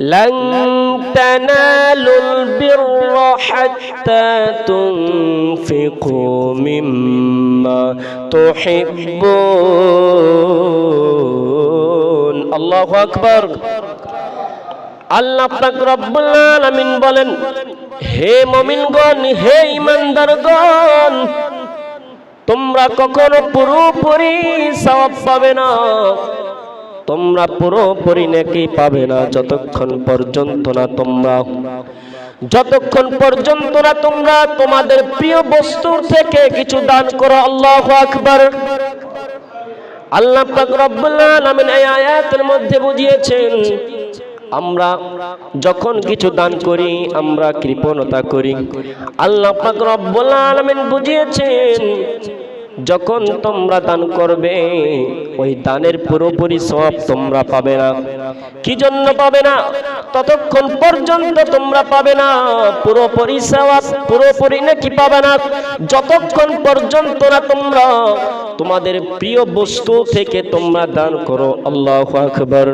لن تنالوا البر حتى تنفقوا مما تحبون الله أكبر আল্লাহ পাক রব্বুল আলামিন বলেন, হে মুমিনগণ, হে ঈমানদারগণ, তোমরা কখনো পুরোপুরি সওয়াব পাবে না, তোমরা পুরোপুরি নেকি পাবে না যতক্ষণ পর্যন্ত না তোমরা তোমাদের প্রিয় বস্তুর থেকে কিছু দান করো। আল্লাহু আকবার। আল্লাহ পাক রব্বুল আলামিন এই আয়াতের মধ্যে বুঝিয়েছেন, আমরা যখন কিছু দান করি আমরা কৃপণতা করি। আল্লাহ পাক রব্বুল আলামিন বুঝিয়েছেন, যখন তোমরা দান করবে ওই দানের পুরোপুরি সওয়াব তোমরা পাবে না। কি জন্য পাবে না? ততক্ষণ পর্যন্ত তোমরা পাবে না পুরোপুরি সওয়াব, পুরোপুরি নেকি পাবে না যতক্ষণ পর্যন্ত না তোমরা তোমাদের প্রিয় বস্তু থেকে তোমরা দান করো। আল্লাহু আকবার।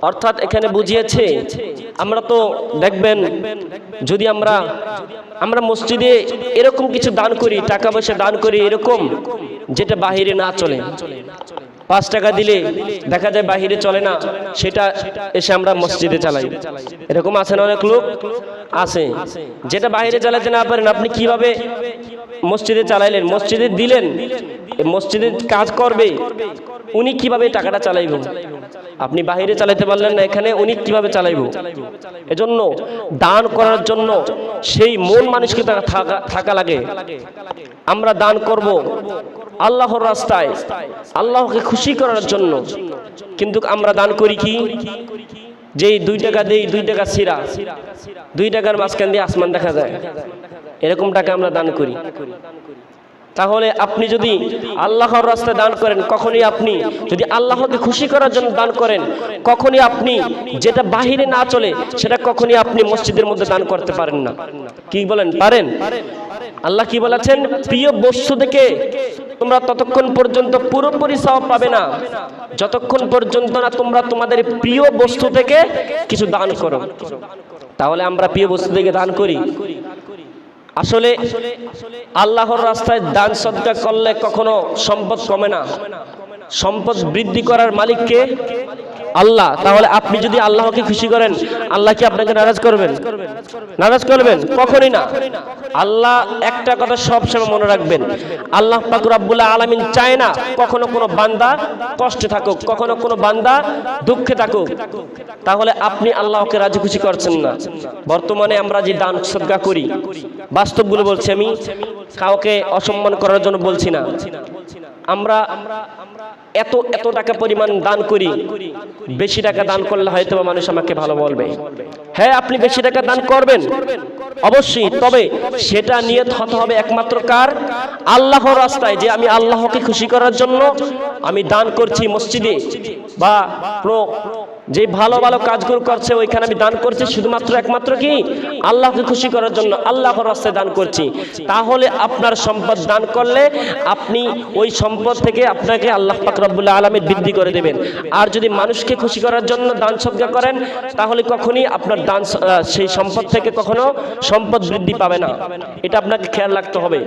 অর্থাৎ এখানে বুঝিয়েছে, আমরা তো দেখবেন যদি আমরা মসজিদে এরকম কিছু দান করি, টাকা পয়সা দান করি এরকম যেটা বাহিরে না চলে, 5 টাকা দিলে দেখা যায় বাহিরে চলে না, সেটা এসে আমরা মসজিদে চালাই। এরকম আছে না? অনেক লোক আছে যেটা বাহিরে চালাতে না পারেন, আপনি কিভাবে মসজিদে চালাইলেন, মসজিদে দিলেন, মসজিদে কাজ করবে, উনি কিভাবে টাকাটা চালাইব? আপনি বাহিরে চালাতে পারলেন না, এখানে উনি কিভাবে চালাইব? এজন্য দান করার জন্য সেই মন মানসিকতা থাকা লাগে। আমরা দান করব আল্লাহর রাস্তায়, আল্লাহকে খুশি করার জন্য, কিন্তু আমরা দান করি কি? যেই 2 টাকা দেই, 2 টাকা ছিঁড়া, 2 টাকার মাঝখান দিয়ে আসমান দেখা যায়, এরকম টাকা আমরা দান করি। তাহলে আপনি যদি আল্লাহর রাস্তায় দান করেন, কখনই আপনি যদি আল্লাহকে খুশি করার জন্য দান করেন, কখনই আপনি যেটা বাহিরে না চলে সেটা কখনই আপনি মসজিদের মধ্যে দান করতে পারেন না। কি বলেন, পারেন? আল্লাহ কি বলেছেন? প্রিয় বস্তু থেকে তোমরা ততক্ষণ পর্যন্ত পুরোপুরি সওয়াব পাবে না যতক্ষণ পর্যন্ত না তোমরা তোমাদের প্রিয় বস্তু থেকে কিছু দান করো। তাহলে আমরা প্রিয় বস্তু থেকে দান করি। আসলে আল্লাহর রাস্তায় দান সদকা করলে কখনো সম্পদ কমে না, সম্পদ বৃদ্ধি করার মালিক কে? আল্লাহ। তাহলে আপনি যদি আল্লাহকে খুশি করেন, আল্লাহ কি আপনাকে নারাজ করবেন? নারাজ করবেন? কখনোই না। আল্লাহ একটা কথা সবসময় মনে রাখবেন, আল্লাহ পাক রব্বুল আলামিন চায় না কখনো কোনো বান্দা কষ্টে থাকুক, কখনো কোনো বান্দা দুঃখে থাকুক। তাহলে আপনি আল্লাহকে রাজি খুশি করছেন না। বর্তমানে আমরা যে দান সদকা করি, বাস্তবগুলো বলছি, আমি কাউকে অসম্মান করার জন্য বলছি না, আমরা এত টাকা পরিমাণ দান করি, বেশি টাকা দান করলে হয়তো মানুষ আমাকে ভালো বলবে। হ্যাঁ, আপনি বেশি টাকা দান করবেন অবশ্যই, তবে সেটা নিয়ত হতে হবে একমাত্র কার? আল্লাহর রাস্তায়, যে আমি আল্লাহকে খুশি করার জন্য আমি দান করছি মসজিদে, বা যে ভালো ভালো কাজগুলো করছে ওইখানে আমি দান করছি শুধুমাত্র একমাত্র কি আল্লাহকে খুশি করার জন্য, আল্লাহর রাস্তায় দান করছি। তাহলে আপনার সম্পদ দান করলে আপনি ওই সম্পদ থেকে আপনাকে আল্লাহ পাক রব্বুল আলামিন বৃদ্ধি করে দেবেন। আর যদি মানুষকে খুশি করার জন্য দান সদকা করেন, তাহলে কখনই আপনার দান সেই সম্পদ থেকে কখনো সম্পদ বৃদ্ধি পাবে না। এটা আপনাকে খেয়াল রাখতে হবে।